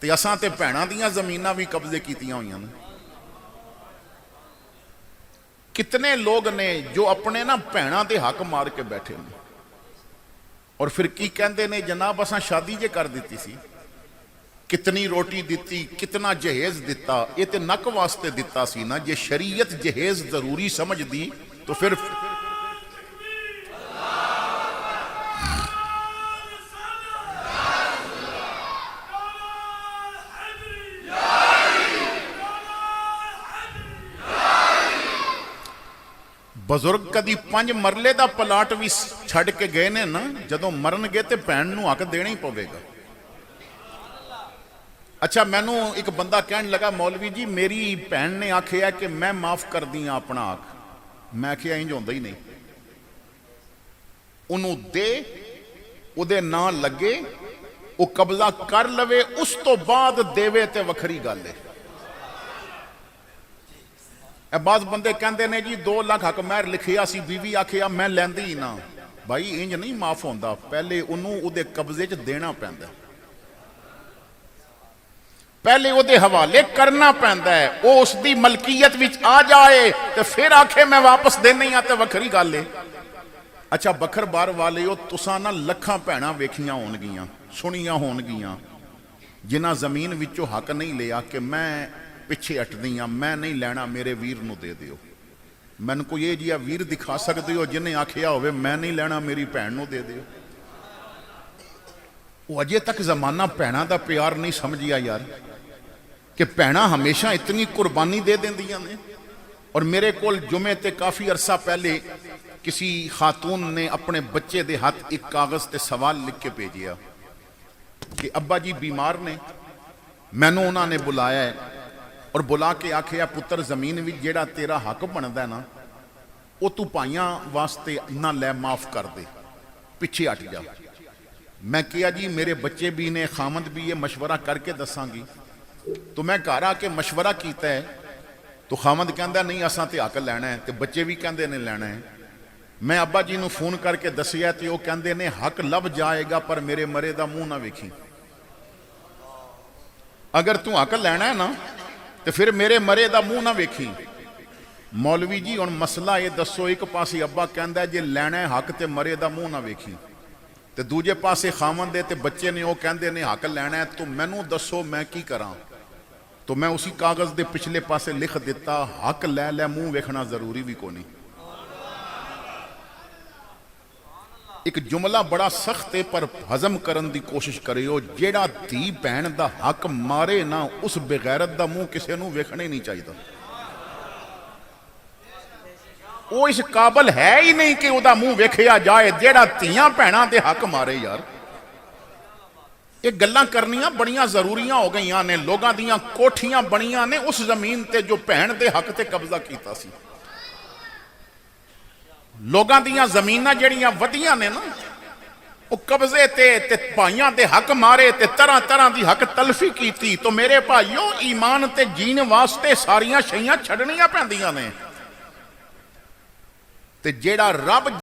ते असां ते भैणां दियां ज़मीनां भी कब्जे कीतियां होईयां ने। कितने लोग ने जो अपने ना भैणां दे हक मार के बैठे ने, और फिर की कहते ने, जनाब असां शादी जे कर दी सी, कितनी रोटी दी, कितना जहेज दिता, ये तो नक वास्ते दिता सी ना। जे शरीयत जहेज जरूरी समझदी तो फिर बजुर्ग कदी 5 मरले का प्लाट भी छड़ के गए ने ना, जदों मरनगे तो भैन नूं हक देना ही पवेगा। अच्छा, मैनू एक बंदा कहन लगा, मौलवी जी मेरी भैन ने आखिया कि मैं माफ कर दी अपना हक। मैं आखिया इंज होंदा ही नहीं, उन्हों दे, उहदे नां लगे, वो कब्जा कर लवे, उस तो बाद देवे ते वखरी गल है। बाद बंदे कहते ने जी 2 लाख हक महर लिखिया सी, बीवी आखिया मैं लैंदी ही ना। भाई इंज नहीं माफ होंदा, पहले उन्होंने उहदे कब्जे च देना पैंदा, पहले उहदे हवाले करना पैंदा है, वो उसकी मलकीयत विच आ जाए तो फिर आखे मैं वापस देनी हाँ, तो वखरी गल है। अच्छा बखर बार वाले हो, तुसां ना लखां भैणां वेखियां होणगियां, सुनियां होणगियां, जिन्हां जमीन विचों हक नहीं लिया कि मैं पिछे हटदी हाँ, मैं नहीं लैना, मेरे वीर नूं दे दिओ। मैनूं कोई ये जिहा वीर दिखा सकदे हो जिन्हें आखिया होवे मैं नहीं लैना, मेरी भैन नूं दे दिओ? वो अजे तक जमाना भैणां दा प्यार नहीं समझिया यार, कि भैणां हमेशा इतनी कुर्बानी दे देंदियां ने। और मेरे कोल जुमे ते काफ़ी अरसा पहले किसी खातून ने अपने बच्चे दे हाथ एक कागज़ ते सवाल लिख के भेजिया कि अब्बा जी बीमार ने, मैनू उन्होंने बुलाया है और बुला के आखिया पुत्र जमीन विच जेड़ा तेरा हक बनता ना, वो तू भाइयां वास्ते ना लै, माफ कर दे, पिछे हट जा। मैं कहा जी मेरे बच्चे भी ने, खामद भी है, मशवरा करके दसांगी। तो मैं घर आके मशवरा किया है, तो खामद कहता नहीं असां ते हक लैना है, तो बच्चे भी कहते ने लैना है। मैं अब्बा जी नूं फोन करके दसिया तो वह कहते ने हक लभ जाएगा, पर मेरे मरे का मूँह ना वेखी। अगर तू हक लैना है ना तो फिर मेरे मरे का मूँह ना वेखी। मौलवी जी हुण मसला ये दसो, एक पासे अब्बा कहता जे लैना है हक तो मरे का मूँह ना वेखी, तो दूजे पासे खामद दे ते बच्चे ने वो कहते ने हक लैना है, तो मैनू दसो मैं की करा? तो मैं उसी कागज़ के पिछले पासे लिख दिता, हक लै लै, मूँह वेखना जरूरी भी कोनी। एक जुमला बड़ा सख्त है पर हजम करने की कोशिश करियो, जेड़ा धी भैन का हक मारे ना, उस बेगैरत का मूँह किसी को वेखना ही नहीं चाहिए। वो इस काबल है ही नहीं कि वह मूँह वेखिया जाए, जेड़ा धीआं भैनां दे हक मारे। यार ये गल्लां करनियां बड़ियां जरूरियां हो गई ने। लोगों दियां कोठियां बनियां ने उस जमीन ते जो भैन दे हक ते कब्जा कीता सी। लोगों दियां जमीनां जड़ियां वधियां ने ना, वो कब्जे ते भाइयों दे हक मारे, ते तरह तरह की हक तलफी की। तो मेरे भाइयों, ईमान ते जीन वास्ते सारियां शैयां छड्डनियां पैंदियां ने। ते जेड़ा रब